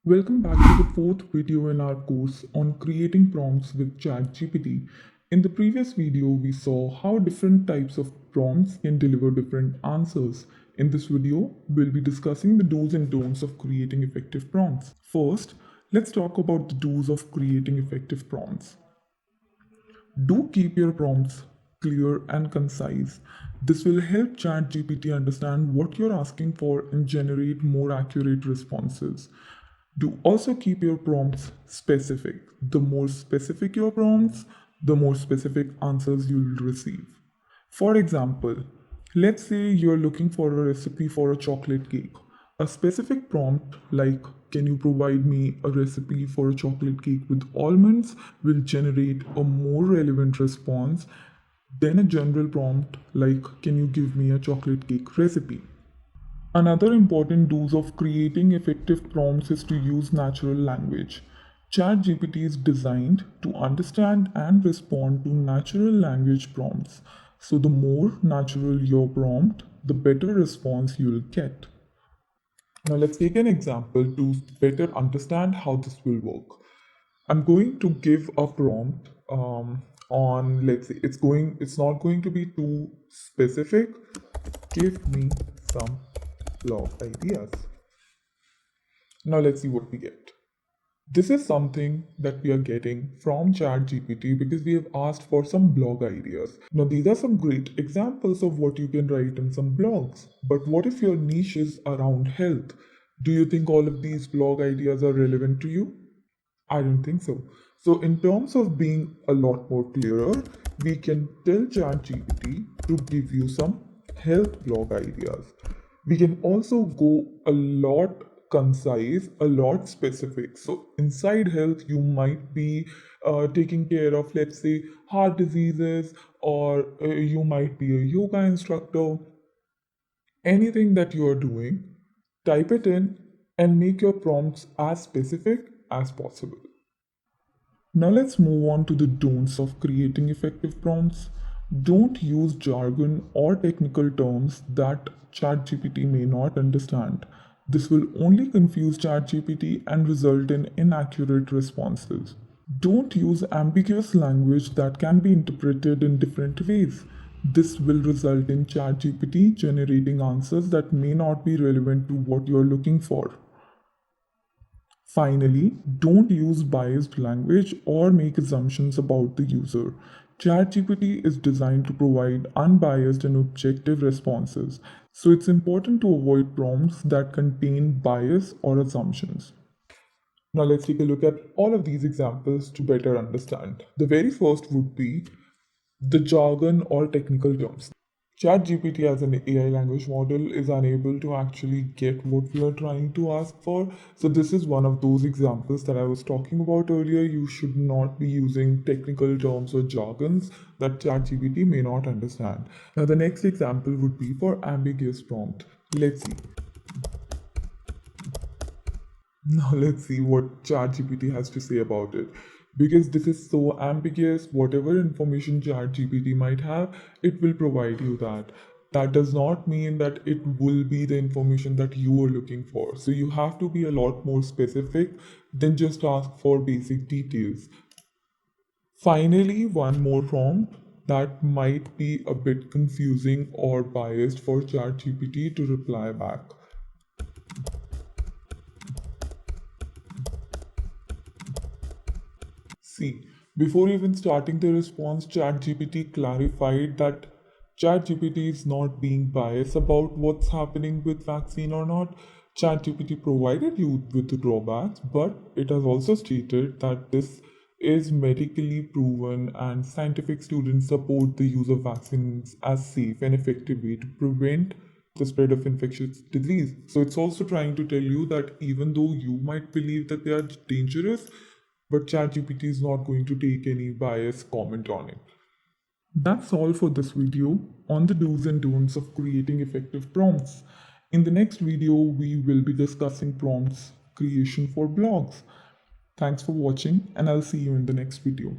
Welcome back to the fourth video in our course on creating prompts with ChatGPT. In the previous video, we saw how different types of prompts can deliver different answers. In this video, we'll be discussing the do's and don'ts of creating effective prompts. First, let's talk about the do's of creating effective prompts. Do keep your prompts clear and concise. This will help ChatGPT understand what you're asking for and generate more accurate responses. Do also keep your prompts specific. The more specific your prompts, the more specific answers you'll receive. For example, let's say you're looking for a recipe for a chocolate cake. A specific prompt like, can you provide me a recipe for a chocolate cake with almonds, will generate a more relevant response than a general prompt like, can you give me a chocolate cake recipe. Another important do's of creating effective prompts is to use natural language. ChatGPT is designed to understand and respond to natural language prompts. So, the more natural your prompt, the better response you'll get. Now, let's take an example to better understand how this will work. I'm going to give a prompt on, let's say, it's not going to be too specific. Give me some blog ideas. Now let's see what we get. This is something that we are getting from ChatGPT because we have asked for some blog ideas. Now these are some great examples of what you can write in some blogs. But what if your niche is around health? Do you think all of these blog ideas are relevant to you? I don't think so. So in terms of being a lot more clearer, we can tell ChatGPT to give you some health blog ideas. We can also go a lot concise, a lot specific. So inside health, you might be taking care of, let's say, heart diseases, or you might be a yoga instructor. Anything that you are doing, type it in and make your prompts as specific as possible. Now let's move on to the don'ts of creating effective prompts. Don't use jargon or technical terms that ChatGPT may not understand. This will only confuse ChatGPT and result in inaccurate responses. Don't use ambiguous language that can be interpreted in different ways. This will result in ChatGPT generating answers that may not be relevant to what you're looking for. Finally, don't use biased language or make assumptions about the user. ChatGPT is designed to provide unbiased and objective responses, so it's important to avoid prompts that contain bias or assumptions. Now, let's take a look at all of these examples to better understand. The very first would be the jargon or technical terms. ChatGPT as an AI language model is unable to actually get what we are trying to ask for. So this is one of those examples that I was talking about earlier. You should not be using technical terms or jargons that ChatGPT may not understand. Now the next example would be for ambiguous prompt. Let's see. Now let's see what ChatGPT has to say about it. Because this is so ambiguous, whatever information ChatGPT might have, it will provide you that. That does not mean that it will be the information that you are looking for. So you have to be a lot more specific than just ask for basic details. Finally, one more prompt that might be a bit confusing or biased for ChatGPT to reply back. See, before even starting the response, ChatGPT clarified that ChatGPT is not being biased about what's happening with vaccine or not. ChatGPT provided you with the drawbacks, but it has also stated that this is medically proven and scientific students support the use of vaccines as safe and effective way to prevent the spread of infectious disease. So it's also trying to tell you that even though you might believe that they are dangerous, but ChatGPT is not going to take any biased comment on it. That's all for this video on the do's and don'ts of creating effective prompts. In the next video, we will be discussing prompts creation for blogs. Thanks for watching, and I'll see you in the next video.